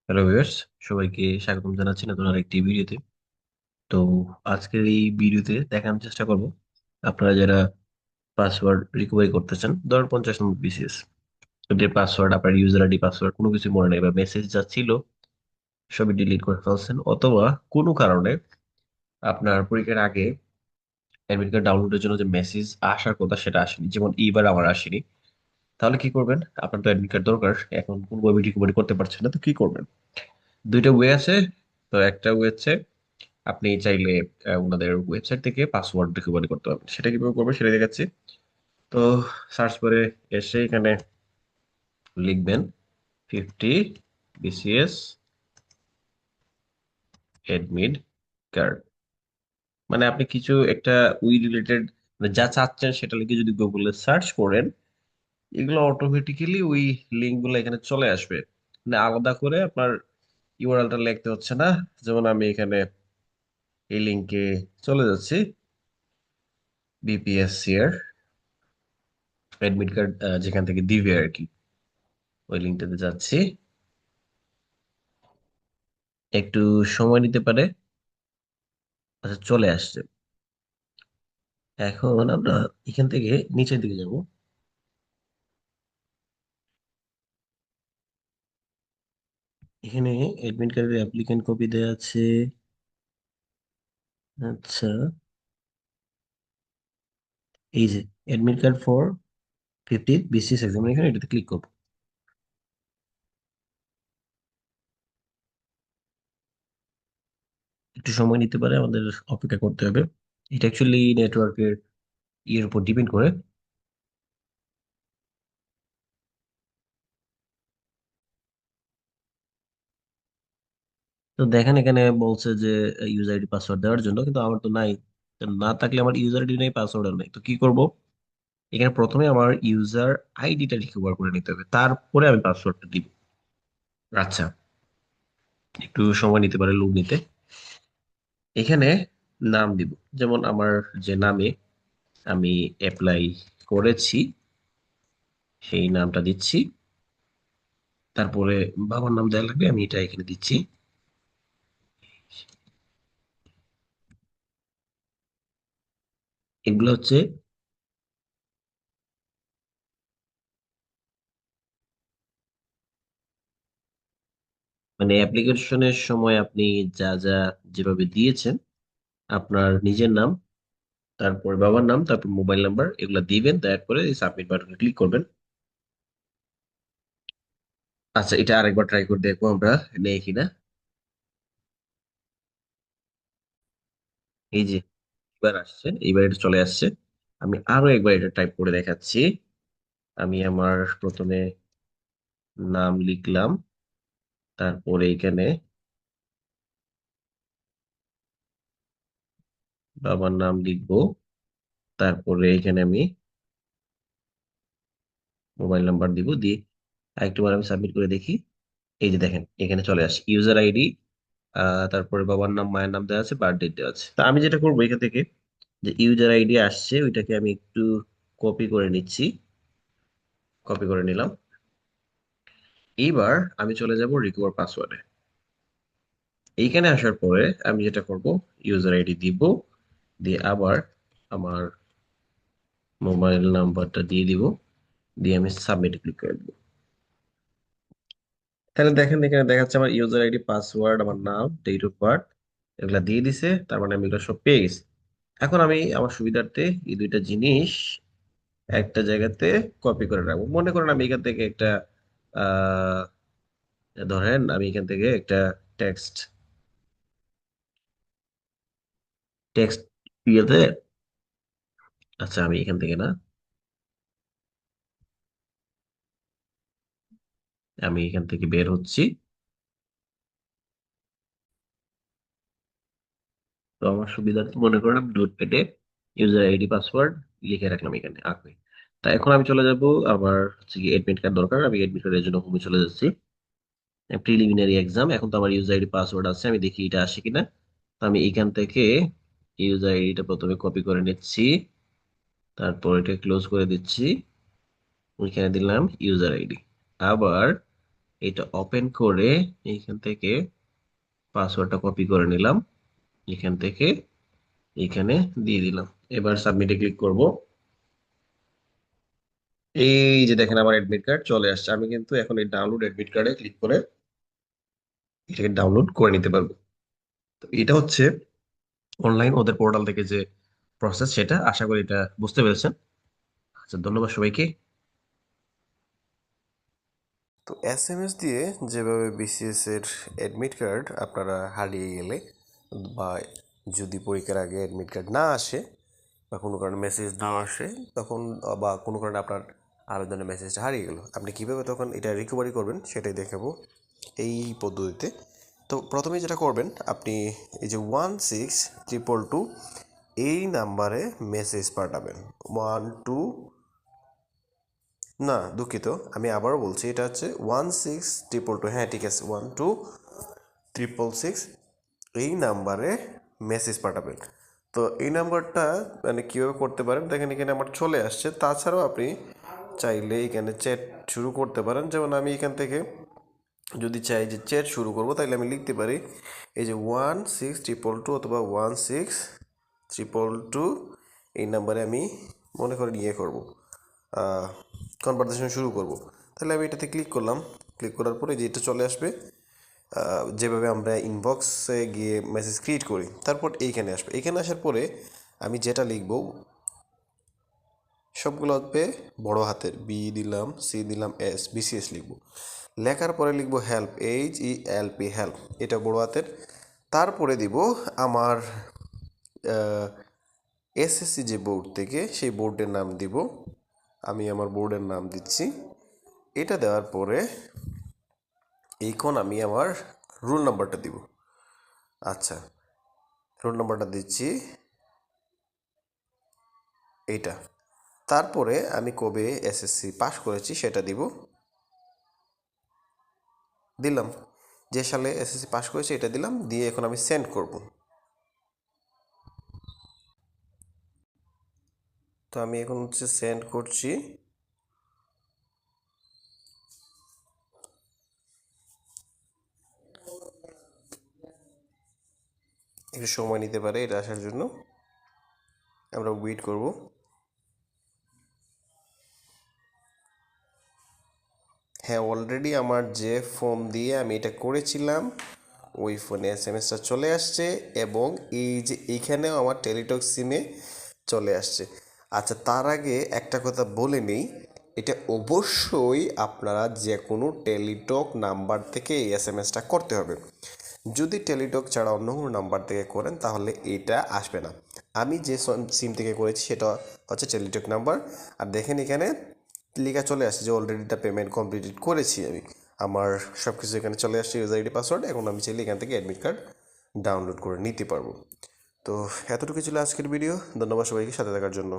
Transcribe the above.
Hello viewers, সবাইকে স্বাগতম জানাচ্ছি নতুন আরেকটি ভিডিওতে। তো আজকের এই ভিডিওতে দেখানোর চেষ্টা করব আপনারা যারা পাসওয়ার্ড রিকভারি করতেছেন, ধরুন 50 নম্বর বিসিএস এটির পাসওয়ার্ড, আপনার ইউজার আইডি পাসওয়ার্ড কোনো কিছু মনে নেই বা মেসেজ যা ছিল সবই ডিলিট করে ফেলছেন, অথবা কোনো কারণে আপনার পরীক্ষার আগে অ্যাডমিট কার্ড ডাউনলোডের জন্য যে মেসেজ আসার কথা সেটা আসেনি, যেমন এইবার আমার আসেনি। তাহলে কি করবেন? আপনার তো অ্যাডমিট কার্ড দরকার, এখন কোনোভাবে রিকভারি করতে পারছেন না, তো কি করবেন? দুইটা ওয়ে আছে। তো একটা ওয়ে হচ্ছে আপনি চাইলে ওনাদের ওয়েবসাইট থেকে পাসওয়ার্ড রিকভারি করতে পারবেন। সেটা কিভাবে করবেন সেটা দেখাচ্ছি। তো সার্চ করে এসে এখানে লিখবেন 50 BCS অ্যাডমিট কার্ড। মানে আপনি কিছু একটা উই রিলেটেড, মানে যা চাচ্ছেন সেটা লিখে যদি গুগলে সার্চ করেন, এগুলো অটোমেটিক্যালি ওই লিঙ্ক গুলো এখানে চলে আসবে। মানে আলাদা করে আপনার ইউআরএলটা লিখতে হচ্ছে না। যেমন আমি এখানে এই লিঙ্কে চলে যাচ্ছি, বিপিএসসি এর অ্যাডমিট কার্ড যেখান থেকে দিবে আর কি, ওই লিঙ্কটাতে যাচ্ছি। একটু সময় নিতে পারে। আচ্ছা, চলে আসছে। এখন আমরা এখান থেকে নিচের দিকে যাব। এখানে অ্যাডমিট কার্ডের অ্যাপ্লিকেন্ট কপি দেওয়া আছে। আচ্ছা, এই যে admit card for 50 BCS exam, এখানে এটাতে ক্লিক করব। একটু সময় নিতে পারে, আমাদের অপেক্ষা করতে হবে। এটা অ্যাকচুয়ালি নেটওয়ার্কের ইয়ের উপর ডিপেন্ড করে। তো দেখেন এখানে বলছে যে ইউজার আইডি পাসওয়ার্ড দেওয়ার জন্য, কিন্তু আমার তো নাই। তো না থাকলে আমার ইউজার আইডি নেই, পাসওয়ার্ড নেই, তো কি করব? এখানে প্রথমে আমার ইউজার আইডিটা রিকভার করে নিতে হবে, তারপরে আমি পাসওয়ার্ডটা দিব। আচ্ছা, একটু সময় নিতে পারে লোড নিতে। এখানে নাম দিব, যেমন আমার যে নামে আমি অ্যাপ্লাই করেছি সেই নামটা দিচ্ছি। তারপরে বাবার নাম দেওয়া লাগবে, আমি এটা এখানে দিচ্ছি। এগুলো হচ্ছে মানে অ্যাপ্লিকেশনের সময় আপনি যা যা যেভাবে দিয়েছেন, আপনার নিজের নাম, তারপর বাবার নাম, তারপর মোবাইল নাম্বার, এগুলো দিবেন। তারপরে সাবমিট বাটনে ক্লিক করবেন। আচ্ছা, এটা আরেকবার ট্রাই করে দেখবো আমরা নেই কিনা। এই যে এবার আসছে, এইবার এটা চলে আসছে। আমি আরো একবার এটা টাইপ করে দেখাচ্ছি। আমি আমার প্রথমে নাম লিখলাম, তারপরে এখানে বাবার নাম লিখবো, তারপরে এখানে আমি মোবাইল নাম্বার দিব, দিয়ে আরেকটুবার আমি সাবমিট করে দেখি। এই যে দেখেন এখানে চলে আসে ইউজার আইডি, তারপরে বাবার নাম, মায়ের নাম দেওয়া আছে, বার্থডে দেওয়া আছে। তা আমি যেটা করবো এখান থেকে, যে ইউজার আইডি আসছে ওইটাকে আমি একটু কপি করে নিচ্ছি। কপি করে নিলাম। এইবার আমি চলে যাব রিকভার পাসওয়ার্ডে। এইখানে আসার পরে আমি যেটা করব, ইউজার আইডি দিব, দিয়ে আবার আমার মোবাইল নাম্বারটা দিয়ে দিব, দিয়ে আমি সাবমিট ক্লিক করে দিব। তাহলে দেখেন এখানে দেখাচ্ছে আমার ইউজার আইডি, পাসওয়ার্ড, আমার নাম, ডেট অফ বার্থ, এগুলা দিয়ে দিছে। তার মানে আমি এগুলো সব পেয়ে গেছি। এখন আমি আমার সুবিধার্থে এই দুইটা জিনিস একটা জায়গাতে কপি করে রাখবো। মনে করেন আমি এখান থেকে একটা আহ ধরেন আমি এখান থেকে একটা টেক্সট টেক্সট ইয়েতে, আচ্ছা আমি এখান থেকে না, আমি এখান থেকে বের হচ্ছি। তো আমার সুবিধার্থে মনে করেন আমি নোটপ্যাডে ইউজার আইডি পাসওয়ার্ড লিখে রাখলাম এখানে আগে। তা এখন আমি চলে যাব, আমার হচ্ছে কি এডমিট কার্ড দরকার, আমি এডমিট কার্ডের জন্য হোমে চলে যাচ্ছি। প্রিলিমিনারি এক্সাম, এখন তো আমার ইউজার আইডি পাসওয়ার্ড আছে, আমি দেখি এটা আসে কিনা। তো আমি এখান থেকে ইউজার আইডিটা প্রথমে কপি করে নিচ্ছি, তারপর এটা ক্লোজ করে দিচ্ছি, ওইখানে দিলাম ইউজার আইডি। আবার এটা ওপেন করে এইখান থেকে পাসওয়ার্ডটা কপি করে নিলাম, এখান থেকে এখানে দিয়ে দিলাম। এবার সাবমিটে ক্লিক করব। এই যে দেখেন আমার অ্যাডমিট কার্ড চলে আসছে। আমি কিন্তু এখন এই ডাউনলোড অ্যাডমিট কার্ডে ক্লিক করে এটাকে ডাউনলোড করে নিতে পারবো। তো এটা হচ্ছে অনলাইন ওদের পোর্টাল থেকে যে প্রসেস, সেটা আশা করি এটা বুঝতে পেরেছেন। আচ্ছা, ধন্যবাদ সবাইকে। তো এসএমএস দিয়ে যেভাবে বিসিএস এর অ্যাডমিট কার্ড আপনারা হারিয়ে গেলে বা যদি পরীক্ষার আগে অ্যাডমিট কার্ড না আসে বা কোনো কারণে মেসেজ না আসে তখন বা কোনো কারণে আপনার আবেদনের মেসেজটা হারিয়ে গেল, আপনি কীভাবে তখন এটা রিকভারি করবেন সেটাই দেখাবো এই পদ্ধতিতে। তো প্রথমে যেটা করবেন, আপনি এই যে 16 222 এই নাম্বারে মেসেজ পাঠাবেন। 12 না দুঃখিত, আমি আবারও বলছি, এটা হচ্ছে 16 222, হ্যাঁ ঠিক আছে, 12 666 এই নাম্বারে মেসেজ পাঠাবেন। তো এই নাম্বারটা মানে কীভাবে করতে পারেন দেখেন, এখানে আমার চলে আসছে। তাছাড়াও আপনি চাইলে এখানে চ্যাট শুরু করতে পারেন। যেমন আমি এখান থেকে যদি চাই যে চ্যাট শুরু করব, তাহলে আমি লিখতে পারি এই যে 16 222 অথবা 16 222 এই নাম্বারে আমি মনে করেন করব, কনভারসেশন শুরু করব। তাহলে আমি এটাতে ক্লিক করলাম। ক্লিক করার পরে যে এটা চলে আসবে, যেভাবে আমরা ইনবক্সে গিয়ে মেসেজ ক্রিয়েট করি, তারপর এইখানে আসবে। এইখানে আসার পরে আমি যেটা লিখব সবগুলো হবে বড় হাতের, বি দিলাম, সি দিলাম, এস, বিসিএস লিখব। লেখার পরে লিখব হেল্প, HELP, হেল্প, এটা বড় হাতের। তারপরে দিব আমার এসএসসি যে বোর্ড থেকে, সেই বোর্ডের নাম দিব। আমি আমার বোর্ডের নাম দিচ্ছি। এটা দেওয়ার পরে এইখন আমি আমার রোল নাম্বারটা দিব। আচ্ছা, রোল নাম্বারটা দিচ্ছি এইটা। তারপরে আমি কবে এসএসসি পাস করেছি সেটা দিব, দিলাম। যে সালে এসএসসি পাস করেছি এটা দিলাম, দিয়ে এখন আমি সেন্ড করব। তো আমি এখন হচ্ছে সেন্ড করছি। একটু সময় নিতে পারে এটা আসার জন্য, আমরা ওয়েট করব। হ্যাঁ, অলরেডি আমার যে ফোন দিয়ে আমি এটা করেছিলাম ওই ফোনে এসএমএসটা চলে আসছে, এবং এই যে এইখানেও আমার টেলিটক সিমে চলে আসছে। আচ্ছা, তার আগে একটা কথা বলে নিই, এটা অবশ্যই আপনারা যে কোনো টেলিটক নাম্বার থেকে এই এসএমএসটা করতে হবে। যদি টেলিটক ছাড়া অন্য কোনো নাম্বার থেকে করেন তাহলে এটা আসবে না। আমি যে সিম থেকে করেছি সেটা হচ্ছে টেলিটক নাম্বার। আর দেখেন এখানে লেখা চলে আসছে যে অলরেডি এটা পেমেন্ট কমপ্লিটেড করেছি আমি। আমার সব কিছু এখানে চলে আসছে, ইউজার আইডি, পাসওয়ার্ড। এখন আমি চাইলে এখান থেকে অ্যাডমিট কার্ড ডাউনলোড করে নিতে পারবো। তো এতটুকু ছিল আজকের ভিডিও। ধন্যবাদ সবাইকে সাথে থাকার জন্য।